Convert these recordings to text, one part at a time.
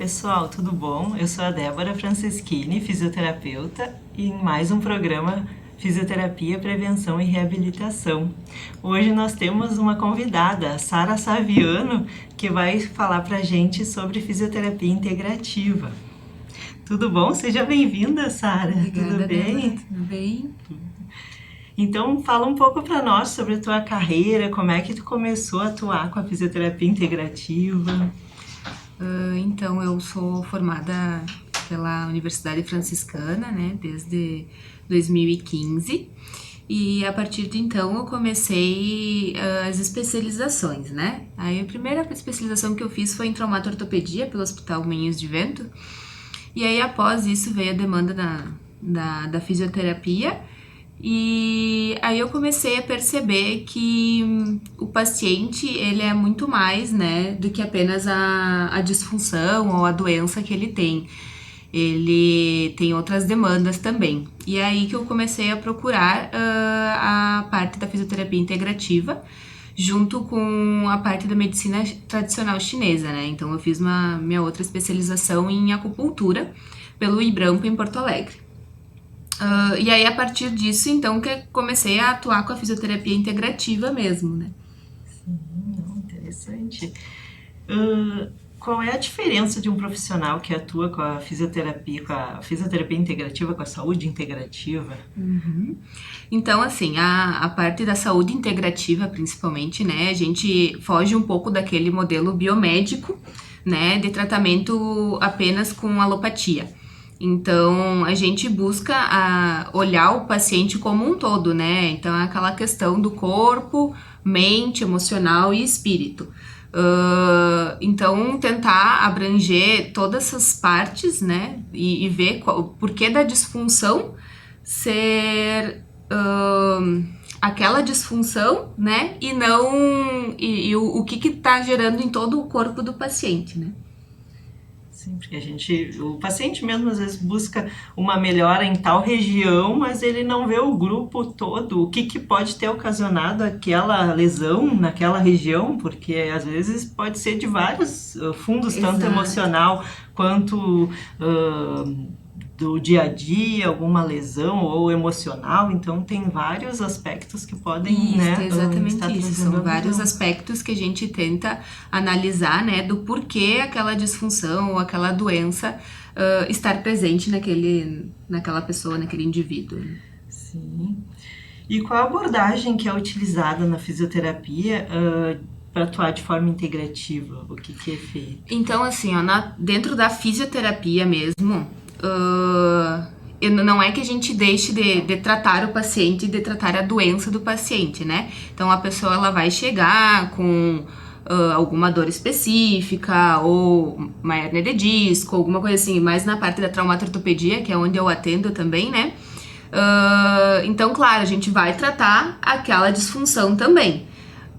pessoal, tudo bom? Eu sou a Débora Franceschini, fisioterapeuta, e em mais um programa Fisioterapia, Prevenção e Reabilitação. Hoje nós temos uma convidada, a Sara Saviano, que vai falar pra gente sobre fisioterapia integrativa. Tudo bom? Seja bem-vinda, Sara. Tudo Obrigada, Débora. bem? Tudo bem? Então, fala um pouco para nós sobre a tua carreira, como é que tu começou a atuar com a fisioterapia integrativa. Então, eu sou formada pela Universidade Franciscana, né, desde 2015. E a partir de então eu comecei as especializações, né? Aí a primeira especialização que eu fiz foi em traumato-ortopedia pelo Hospital Moinhos de Vento. E aí após isso veio a demanda da fisioterapia. E aí eu comecei a perceber que o paciente, ele é muito mais, né, do que apenas a disfunção ou a doença que ele tem. Ele tem outras demandas também. E é aí que eu comecei a procurar a parte da fisioterapia integrativa, junto com a parte da medicina tradicional chinesa, né? Então eu fiz minha outra especialização em acupuntura pelo Ibrampo em Porto Alegre. E aí, a partir disso, então, que eu comecei a atuar com a fisioterapia integrativa mesmo, né? Não, interessante. Qual é a diferença de um profissional que atua com a fisioterapia integrativa, com a saúde integrativa? Então, assim, a parte da saúde integrativa, principalmente, né? A gente foge um pouco daquele modelo biomédico, né? De tratamento apenas com alopatia. Então, a gente busca olhar o paciente como um todo, né? Então, é aquela questão do corpo, mente, emocional e espírito. Então, tentar abranger todas essas partes, né? E ver o porquê da disfunção ser aquela disfunção, né? E não. E o que tá gerando em todo o corpo do paciente, né? Sim, porque o paciente mesmo às vezes busca uma melhora em tal região, mas ele não vê o grupo todo, o que que pode ter ocasionado aquela lesão naquela região, porque às vezes pode ser de vários fundos, tanto Exato. emocional quanto do dia a dia, alguma lesão ou emocional, então tem vários aspectos que podem, Isso, né, é estar exatamente isso. trazendo a São vários lesão. aspectos que a gente tenta analisar, né, do porquê aquela disfunção ou aquela doença estar presente naquela pessoa, naquele indivíduo. Sim. E qual a abordagem que é utilizada na fisioterapia para atuar de forma integrativa? O que que é feito? Então, assim, ó, dentro da fisioterapia mesmo, não é que a gente deixe de tratar o paciente, de tratar a doença do paciente, né? Então, a pessoa ela vai chegar com alguma dor específica, ou uma hérnia de disco, alguma coisa assim, mais na parte da traumatortopedia, que é onde eu atendo também, né? Então, claro, a gente vai tratar aquela disfunção também.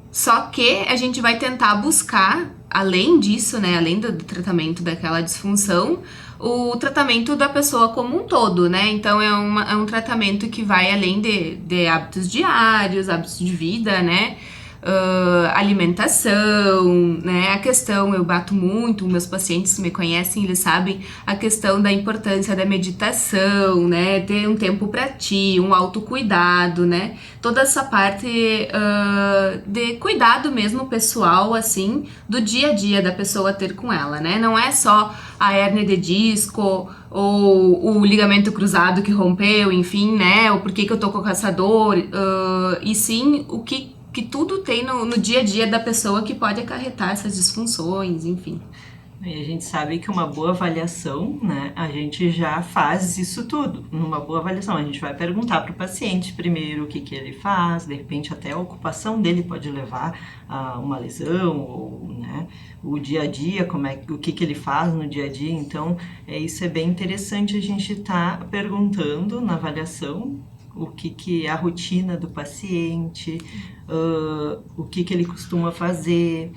Só que a gente vai tentar buscar, além disso, né, além do tratamento daquela disfunção, o tratamento da pessoa como um todo, né? Então é um tratamento que vai além de hábitos diários, hábitos de vida, né? Alimentação, né? A questão, eu bato muito, meus pacientes que me conhecem, eles sabem a questão da importância da meditação, né? Ter um tempo para ti, um autocuidado, né? Toda essa parte de cuidado mesmo pessoal, assim, do dia a dia da pessoa ter com ela, né? Não é só a hérnia de disco ou o ligamento cruzado que rompeu, enfim, né? O porquê que eu tô com essa dor, e sim o que tudo tem no dia a dia da pessoa que pode acarretar essas disfunções, enfim. E a gente sabe que uma boa avaliação, né, a gente já faz isso tudo. Numa boa avaliação, a gente vai perguntar para o paciente primeiro o que que ele faz, de repente até a ocupação dele pode levar a uma lesão, ou, né, o dia a dia, o que que ele faz no dia a dia. Então, isso é bem interessante a gente estar perguntando na avaliação o que que é a rotina do paciente, o que que ele costuma fazer,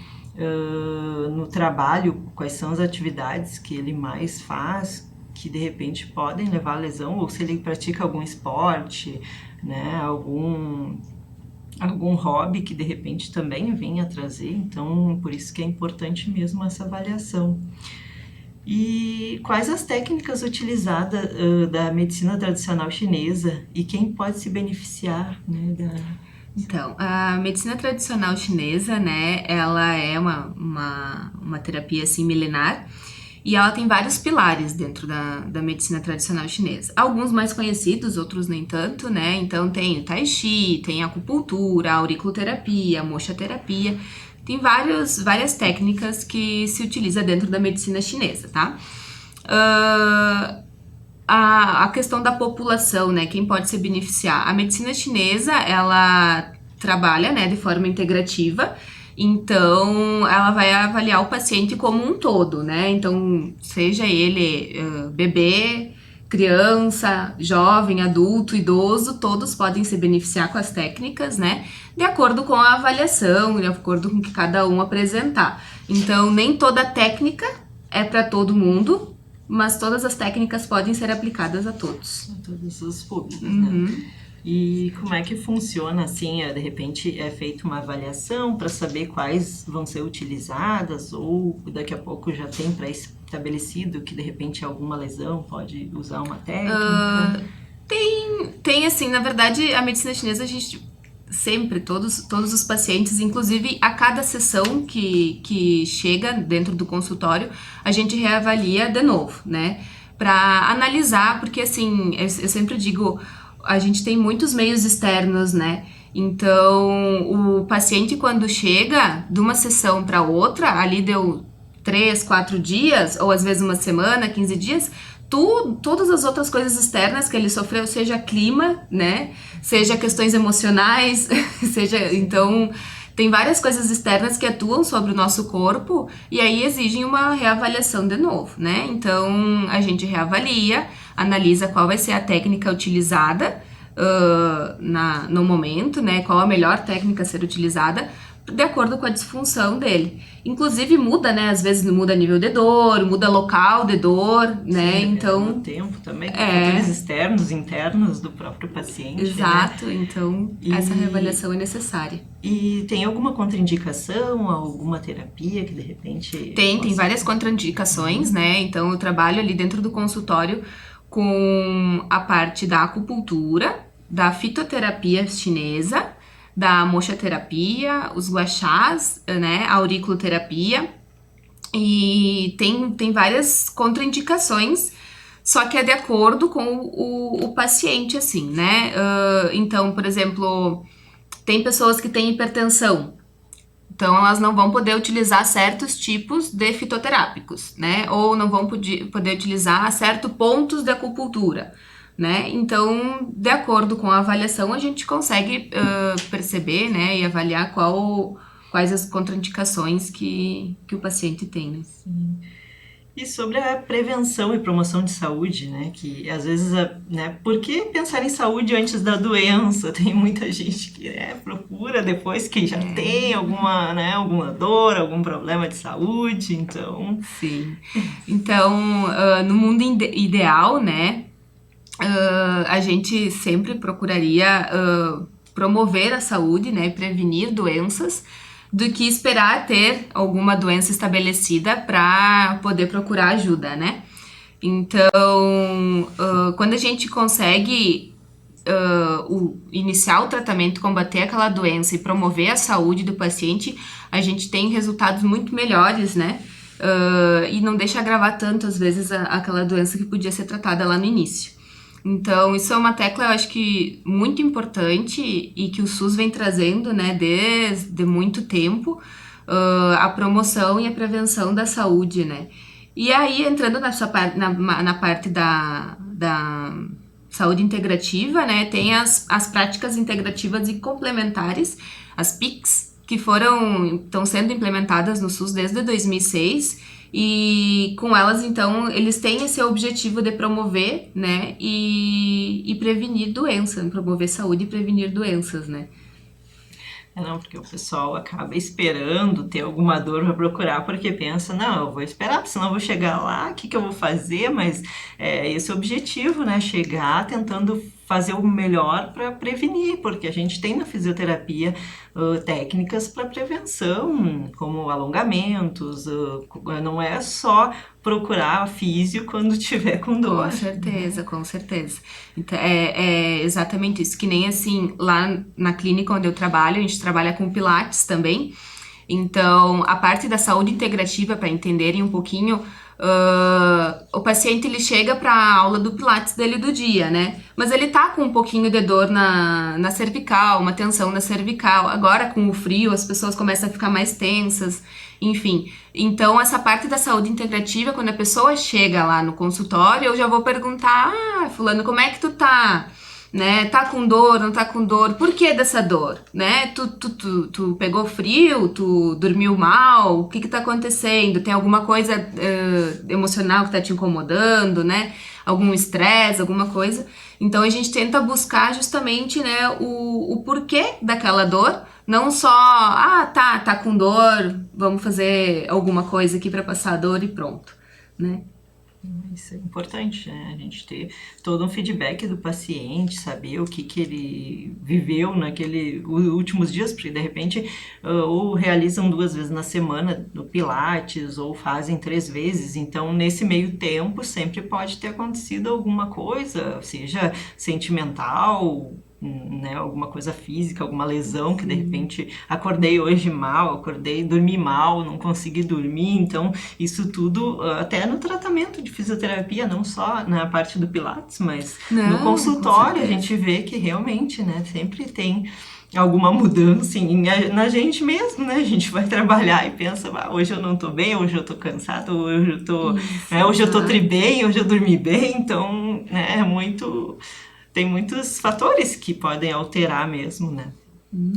no trabalho, quais são as atividades que ele mais faz, que de repente podem levar a lesão, ou se ele pratica algum esporte, né, algum hobby que de repente também venha a trazer, então por isso que é importante mesmo essa avaliação. E quais as técnicas utilizadas da medicina tradicional chinesa e quem pode se beneficiar, né, Então, a medicina tradicional chinesa, né, ela é uma terapia, assim, milenar, e ela tem vários pilares dentro da medicina tradicional chinesa. Alguns mais conhecidos, outros nem tanto, né, então tem o Tai Chi, tem a acupuntura, a auriculoterapia, a moxa-terapia, tem várias técnicas que se utiliza dentro da medicina chinesa, tá? Uh, a questão da população, né? Quem pode se beneficiar? A medicina chinesa, ela trabalha, né, de forma integrativa, então ela vai avaliar o paciente como um todo, né? Então, seja ele bebê, criança, jovem, adulto, idoso, todos podem se beneficiar com as técnicas, né? De acordo com a avaliação, de acordo com o que cada um apresentar. Então, nem toda técnica é para todo mundo, mas todas as técnicas podem ser aplicadas a todos. A todos os públicos, né? E como é que funciona, assim, de repente é feita uma avaliação para saber quais vão ser utilizadas ou daqui a pouco já tem pré-estabelecido que de repente alguma lesão pode usar uma técnica? Tem assim, na verdade, a medicina chinesa a gente sempre, todos os pacientes, inclusive a cada sessão que chega dentro do consultório, a gente reavalia de novo, né? Para analisar, porque assim, eu sempre digo, a gente tem muitos meios externos, né? Então, o paciente quando chega de uma sessão para outra, ali deu 3, 4 dias, ou às vezes uma semana, 15 dias, todas as outras coisas externas que ele sofreu, seja clima, né? Seja questões emocionais, seja... Então, tem várias coisas externas que atuam sobre o nosso corpo e aí exigem uma reavaliação de novo, né? Então, a gente reavalia, analisa qual vai ser a técnica utilizada no momento, né? Qual a melhor técnica a ser utilizada de acordo com a disfunção dele. Inclusive muda, né? Às vezes muda nível de dor, muda local de dor, né? Sim, então... o tempo também, fatores externos, internos do próprio paciente. Exato, né? Então essa reavaliação é necessária. E tem alguma contraindicação, alguma terapia que de repente... Tem várias contraindicações, né? Então eu trabalho ali dentro do consultório com a parte da acupuntura, da fitoterapia chinesa, da moxa-terapia, os guaxás, né, a auriculoterapia, e tem várias contraindicações, só que é de acordo com o paciente, assim, né? Então, por exemplo, tem pessoas que têm hipertensão, então elas não vão poder utilizar certos tipos de fitoterápicos, né? Ou não vão poder utilizar certos pontos de acupuntura, né? Então, de acordo com a avaliação, a gente consegue perceber, né, e avaliar quais as contraindicações que o paciente tem, né? Sim. E sobre a prevenção e promoção de saúde, né? Que às vezes, né? Por que pensar em saúde antes da doença? Tem muita gente que procura depois que já tem alguma dor, algum problema de saúde, então... Sim. Então, no mundo ideal, né? A gente sempre procuraria promover a saúde, né, prevenir doenças, do que esperar ter alguma doença estabelecida para poder procurar ajuda, né? Então, quando a gente consegue iniciar o tratamento, combater aquela doença e promover a saúde do paciente, a gente tem resultados muito melhores, né? E não deixa agravar tanto, às vezes, aquela doença que podia ser tratada lá no início. Então, isso é uma tecla, eu acho que muito importante e que o SUS vem trazendo, né, desde muito tempo, a promoção e a prevenção da saúde, né. E aí, entrando na parte da saúde integrativa, né, tem as práticas integrativas e complementares, as PICs, que estão sendo implementadas no SUS desde 2006, e com elas, então, eles têm esse objetivo de promover, né, e prevenir doenças, promover saúde e prevenir doenças, né. Não, porque o pessoal acaba esperando ter alguma dor para procurar, porque pensa, não, eu vou esperar, senão eu vou chegar lá, o que eu vou fazer? Mas esse é o objetivo, né, chegar tentando fazer o melhor para prevenir, porque a gente tem na fisioterapia técnicas para prevenção, como alongamentos, não é só procurar físio quando tiver com dor. Com certeza, com certeza. Então, é exatamente isso, que nem assim, lá na clínica onde eu trabalho, a gente trabalha com pilates também. Então, a parte da saúde integrativa, para entenderem um pouquinho, o paciente ele chega para a aula do Pilates dele do dia, né? Mas ele tá com um pouquinho de dor na cervical, uma tensão na cervical. Agora, com o frio, as pessoas começam a ficar mais tensas, enfim. Então, essa parte da saúde integrativa, quando a pessoa chega lá no consultório, eu já vou perguntar: ah, fulano, como é que tu tá? Né? Tá com dor, não tá com dor? Por que dessa dor? Né? Tu pegou frio? Tu dormiu mal? O que que tá acontecendo? Tem alguma coisa emocional que tá te incomodando, né? Algum estresse, alguma coisa? Então a gente tenta buscar justamente, né, o porquê daquela dor, não só, tá com dor, vamos fazer alguma coisa aqui para passar a dor e pronto, né? Isso é importante, né? A gente ter todo um feedback do paciente, saber o que ele viveu naquele últimos dias, porque de repente ou realizam 2 vezes na semana no Pilates, ou fazem 3 vezes, então nesse meio tempo sempre pode ter acontecido alguma coisa, seja sentimental, né, alguma coisa física, alguma lesão que de repente acordei hoje mal, dormi mal, não consegui dormir, então isso tudo até no tratamento de fisioterapia, não só na parte do Pilates, mas no consultório a gente vê que realmente, né, sempre tem alguma mudança na gente mesmo, né? A gente vai trabalhar e pensa, hoje eu não tô bem, hoje eu tô cansado, hoje eu tô, hoje eu tô tri bem, hoje eu dormi bem, então, né, tem muitos fatores que podem alterar mesmo, né?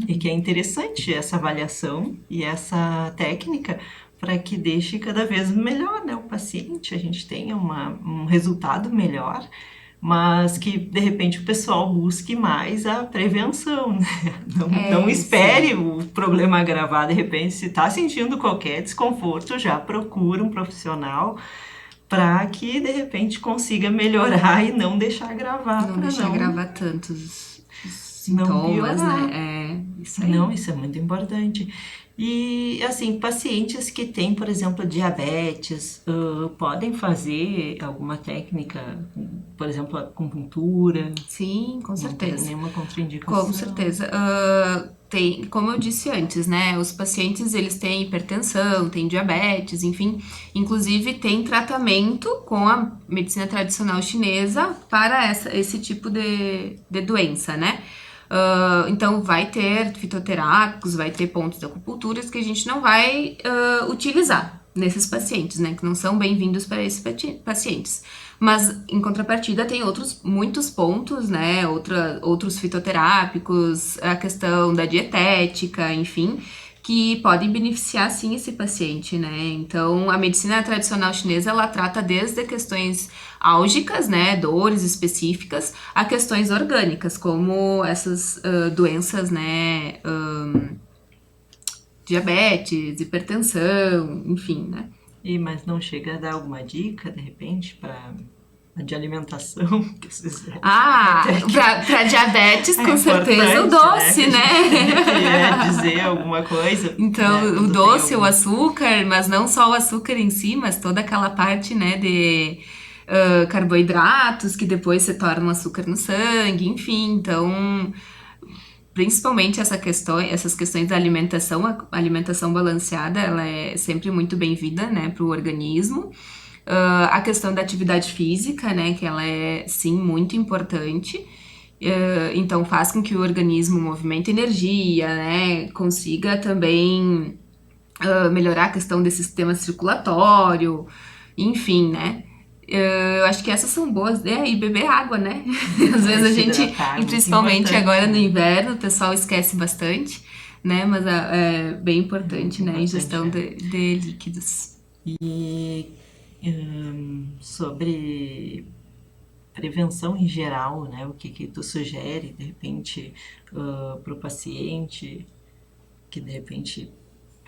E que é interessante essa avaliação e essa técnica para que deixe cada vez melhor, né, o paciente, a gente tenha um resultado melhor, mas que de repente o pessoal busque mais a prevenção, né? Não espere o problema agravar, de repente, se está sentindo qualquer desconforto, já procura um profissional para que de repente consiga melhorar e não deixar agravar. Não deixar agravar tantos sintomas, né? Isso aí. Não, isso é muito importante. E, assim, pacientes que têm, por exemplo, diabetes, podem fazer alguma técnica, por exemplo, acupuntura? Sim, com certeza. Não tem nenhuma contraindicação? Com certeza. Tem, como eu disse antes, né? Os pacientes, eles têm hipertensão, têm diabetes, enfim. Inclusive, tem tratamento com a medicina tradicional chinesa para esse tipo de doença, né? Então, vai ter fitoterápicos, vai ter pontos de acupunturas que a gente não vai utilizar nesses pacientes, né? Que não são bem-vindos para esses pacientes. Mas, em contrapartida, tem muitos pontos, né? Outros fitoterápicos, a questão da dietética, enfim, que podem beneficiar, sim, esse paciente, né? Então, a medicina tradicional chinesa, ela trata desde questões álgicas, né? Dores específicas, a questões orgânicas, como essas doenças, né? Diabetes, hipertensão, enfim, né? Mas não chega a dar alguma dica, de repente, de alimentação? Para diabetes, com certeza, o doce, né? Queria dizer alguma coisa. Então, né? O doce, o açúcar, mas não só o açúcar em si, mas toda aquela parte, né, de carboidratos que depois se tornam açúcar no sangue, enfim. Então, principalmente essas questões da alimentação, a alimentação balanceada, ela é sempre muito bem-vinda, né, para o organismo. A questão da atividade física, né, que ela é, sim, muito importante. Então, faz com que o organismo movimente energia, né, consiga também melhorar a questão desse sistema circulatório, enfim, né. Eu acho que essas são boas. E beber água, né? Às vezes a gente, e principalmente agora no inverno, o pessoal esquece bastante, né? Mas é bem importante, né? A ingestão de líquidos. E sobre prevenção em geral, né? O que tu sugere, de repente, para o paciente que, de repente,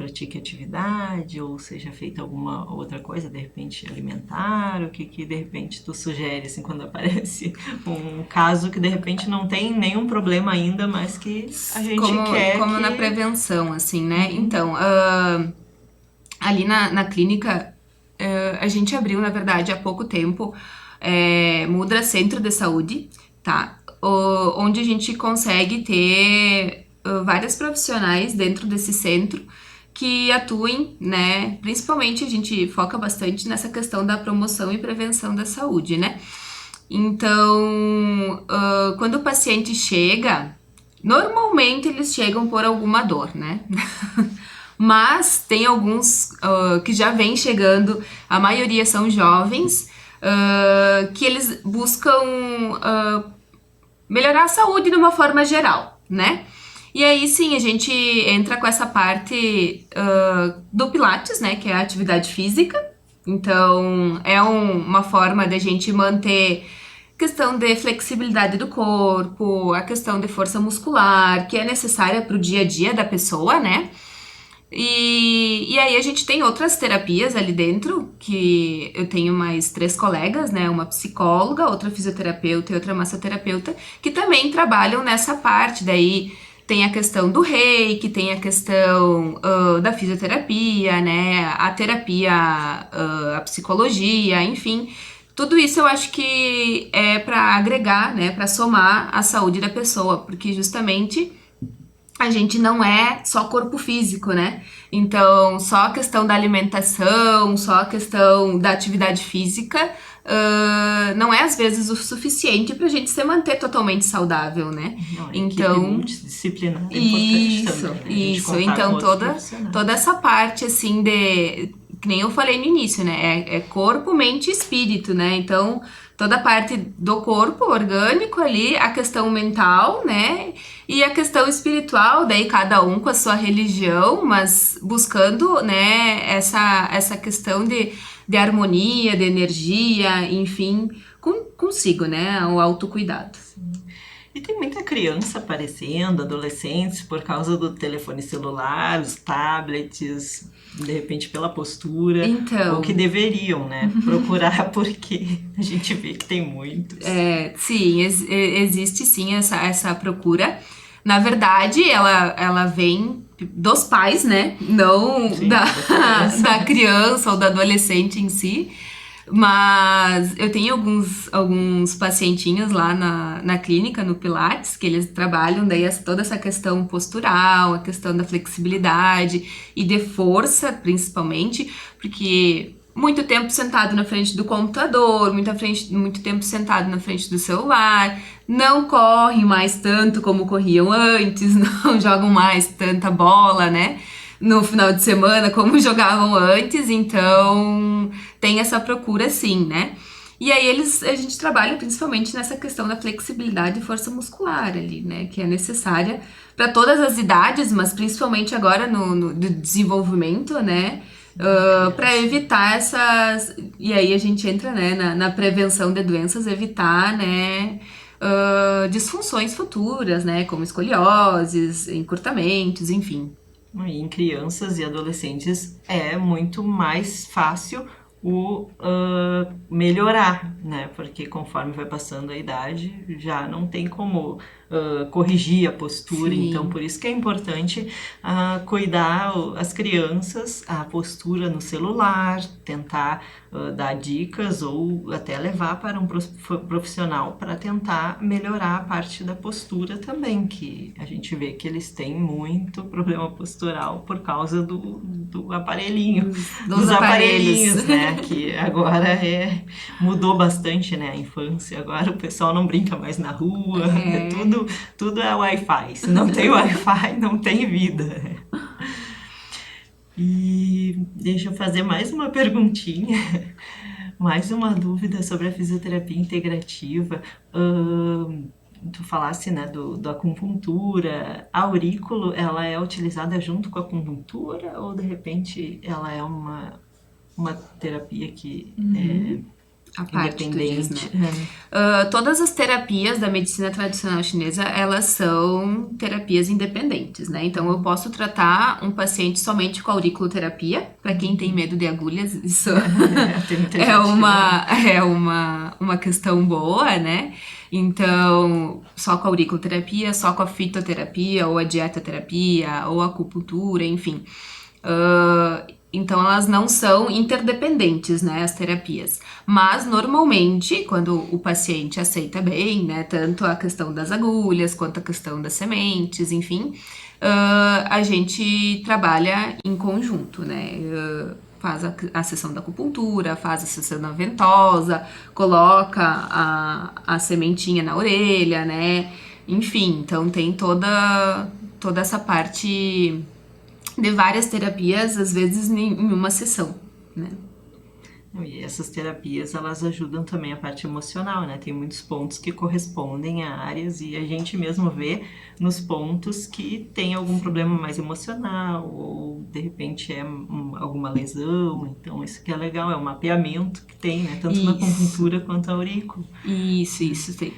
pratique atividade ou seja feita alguma outra coisa, de repente alimentar, o que de repente tu sugere, assim, quando aparece um caso que de repente não tem nenhum problema ainda, mas que a gente quer Como que... na prevenção, assim, né? Então, ali na clínica, a gente abriu, na verdade, há pouco tempo, Mudra Centro de Saúde, tá? Onde a gente consegue ter vários profissionais dentro desse centro que atuem, né? Principalmente a gente foca bastante nessa questão da promoção e prevenção da saúde, né? Então, quando o paciente chega, normalmente eles chegam por alguma dor, né? Mas tem alguns que já vêm chegando, a maioria são jovens, que eles buscam melhorar a saúde de uma forma geral, né? E aí sim, a gente entra com essa parte do Pilates, né? Que é a atividade física. Então, é uma forma da gente manter a questão de flexibilidade do corpo, a questão de força muscular, que é necessária para o dia a dia da pessoa, né? E aí a gente tem outras terapias ali dentro, que eu tenho mais 3 colegas, né? Uma psicóloga, outra fisioterapeuta e outra massoterapeuta, que também trabalham nessa parte. Daí tem a questão do reiki, tem a questão da fisioterapia, né? A terapia, a psicologia, enfim. Tudo isso eu acho que é para agregar, né? Para somar a saúde da pessoa, porque justamente a gente não é só corpo físico, né? Então, só a questão da alimentação, só a questão da atividade física, não é às vezes o suficiente pra gente se manter totalmente saudável, né? Não, a equipe Então, multidisciplinar é importante isso, também, né? A gente isso. contar com Então, outros profissionais. toda essa parte, assim, que nem eu falei no início, né? É corpo, mente e espírito, né? Então, toda a parte do corpo orgânico ali, a questão mental, né? E a questão espiritual, daí cada um com a sua religião, mas buscando, né, essa questão de harmonia, de energia, enfim, consigo, né? O autocuidado. E tem muita criança aparecendo, adolescentes, por causa do telefone celular, os tablets, de repente pela postura, Então, ou que deveriam, né, procurar, porque a gente vê que tem muitos. sim, existe sim essa procura. Na verdade, ela vem dos pais, né? Não Sim, da criança. da criança ou do adolescente em si. Mas eu tenho alguns pacientinhos lá na clínica, no Pilates, que eles trabalham daí toda essa questão postural, a questão da flexibilidade e de força, principalmente, porque muito tempo sentado na frente do computador, muito tempo sentado na frente do celular, não correm mais tanto como corriam antes, não jogam mais tanta bola, né? No final de semana, como jogavam antes, então tem essa procura sim, né? E aí a gente trabalha principalmente nessa questão da flexibilidade e força muscular ali, né? Que é necessária para todas as idades, mas principalmente agora no desenvolvimento, né? Para evitar essas. E aí a gente entra, né, na prevenção de doenças, evitar, né? Disfunções futuras, né? Como escolioses, encurtamentos, enfim. E em crianças e adolescentes é muito mais fácil o melhorar, né? Porque conforme vai passando a idade, já não tem como corrigir a postura. Sim. Então, por isso que é importante cuidar as crianças, a postura no celular, tentar dar dicas ou até levar para um profissional para tentar melhorar a parte da postura também, que a gente vê que eles têm muito problema postural por causa do aparelhinho, dos aparelhinhos, né? Que agora mudou bastante, né? A infância, agora o pessoal não brinca mais na rua, tudo é Wi-Fi. Se não tem Wi-Fi, não tem vida. E deixa eu fazer mais uma perguntinha, mais uma dúvida sobre a fisioterapia integrativa. Tu falasse, né, da acupuntura. A aurículo, ela é utilizada junto com a acupuntura ou de repente ela é uma terapia que A parte, tu diz, né? independente. Todas as terapias da medicina tradicional chinesa, elas são terapias independentes, né? Então, eu posso tratar um paciente somente com auriculoterapia. Para quem tem medo de agulhas, isso Tem muita é gente uma questão boa, né? Então, só com a auriculoterapia, só com a fitoterapia, ou a dietoterapia, ou a acupuntura, enfim. Então, elas não são interdependentes, né, as terapias. Mas, normalmente, quando o paciente aceita bem, né, tanto a questão das agulhas, quanto a questão das sementes, enfim, a gente trabalha em conjunto, né? Faz a sessão da acupuntura, faz a sessão da ventosa, coloca a sementinha na orelha, né? Enfim, então tem toda essa parte de várias terapias, às vezes em uma sessão, né? E essas terapias, elas ajudam também a parte emocional, né? Tem muitos pontos que correspondem a áreas e a gente mesmo vê nos pontos que tem algum problema mais emocional ou de repente é alguma lesão. Então isso que é legal, é um mapeamento que tem, né? Tanto na acupuntura quanto na aurícula. Isso.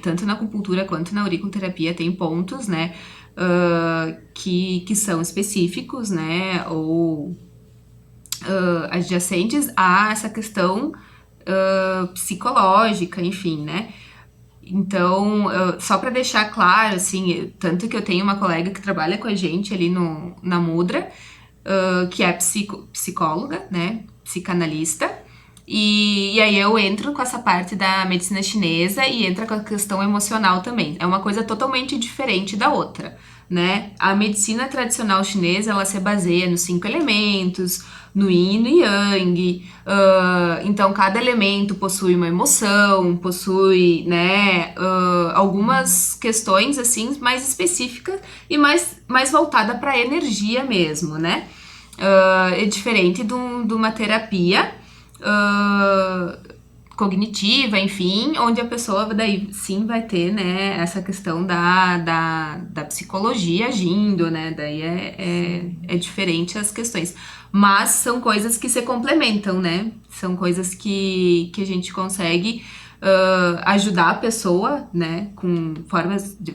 Tanto na acupuntura quanto na auriculoterapia tem pontos, né, que são específicos, né, ou adjacentes a essa questão psicológica, enfim, né? Então, só para deixar claro, assim, tanto que eu tenho uma colega que trabalha com a gente ali na Mudra, que é psicóloga, né? Psicanalista. E aí eu entro com essa parte da medicina chinesa e entra com a questão emocional também. É uma coisa totalmente diferente da outra, né? A medicina tradicional chinesa, ela se baseia nos 5 elementos, no yin e no yang. Então, cada elemento possui uma emoção, possui, né, algumas questões, assim, mais específicas e mais voltada para a energia mesmo, né? É diferente de uma terapia cognitiva, enfim, onde a pessoa daí sim vai ter, né, essa questão da psicologia agindo, né, daí é diferente as questões. Mas são coisas que se complementam, né, são coisas que a gente consegue ajudar a pessoa, né, com formas de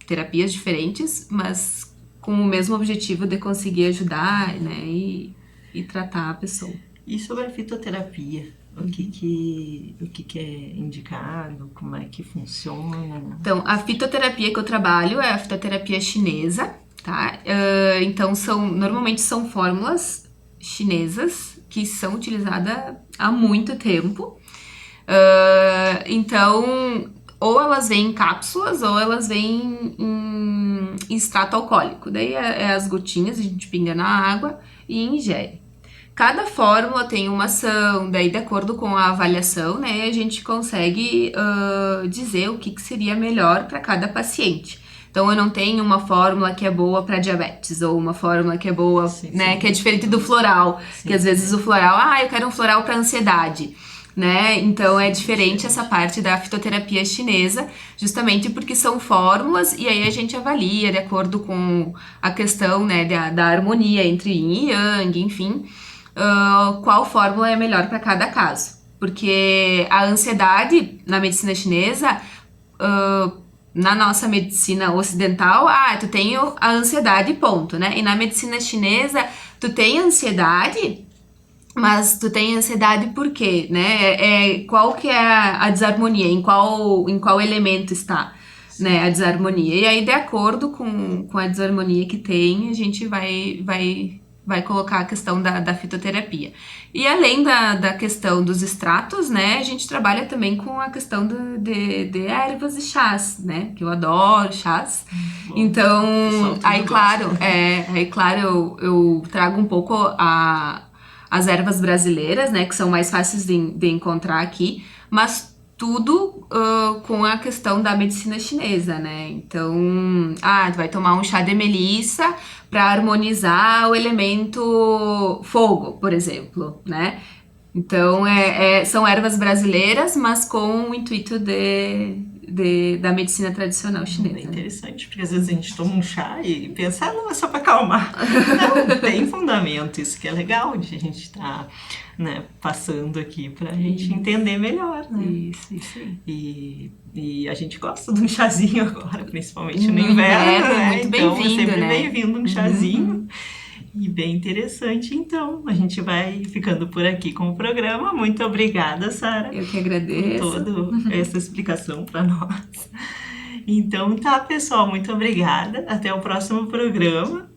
terapias diferentes, mas com o mesmo objetivo de conseguir ajudar, né, e tratar a pessoa. E sobre a fitoterapia? O que é indicado? Como é que funciona? Então, a fitoterapia que eu trabalho é a fitoterapia chinesa, tá? Então, normalmente são fórmulas chinesas que são utilizadas há muito tempo. Então, ou elas vêm em cápsulas ou elas vêm em extrato alcoólico. Daí é as gotinhas, a gente pinga na água e ingere. Cada fórmula tem uma ação, daí de acordo com a avaliação, né, a gente consegue dizer o que seria melhor para cada paciente. Então, eu não tenho uma fórmula que é boa para diabetes, ou uma fórmula que é boa, né, que é diferente do floral, que às vezes o floral, eu quero um floral para ansiedade, né? Então, é diferente essa parte da fitoterapia chinesa, justamente porque são fórmulas e aí a gente avalia de acordo com a questão, né, da harmonia entre yin e yang, enfim, qual fórmula é melhor para cada caso. Porque a ansiedade na medicina chinesa, na nossa medicina ocidental, tu tem a ansiedade, ponto, né? E na medicina chinesa, tu tem ansiedade, mas tu tem ansiedade por quê, né? Qual que é a desarmonia, em qual elemento está, né, a desarmonia. E aí, de acordo com a desarmonia que tem, a gente vai colocar a questão da fitoterapia. E além da questão dos extratos, né, a gente trabalha também com a questão de ervas e chás, né, que eu adoro chás. Bom, então, aí claro, eu trago um pouco as ervas brasileiras, né, que são mais fáceis de encontrar aqui, mas tudo com a questão da medicina chinesa, né? Então, tu vai tomar um chá de melissa para harmonizar o elemento fogo, por exemplo, né? Então, são ervas brasileiras, mas com o intuito da medicina tradicional É chinesa. bem interessante, porque às vezes a gente toma um chá e pensa, não, é só para acalmar. Não, tem fundamento, isso que é legal de a gente estar, né, passando aqui para a gente entender melhor, né? Isso aí. E a gente gosta de um chazinho agora, principalmente no No inverno, inverno, né? muito Então é bem-vindo, sempre né? bem-vindo um chazinho. E bem interessante, então. A gente vai ficando por aqui com o programa. Muito obrigada, Sara, Eu que por agradeço. toda essa explicação para nós. Então tá, pessoal, muito obrigada. Até o próximo programa.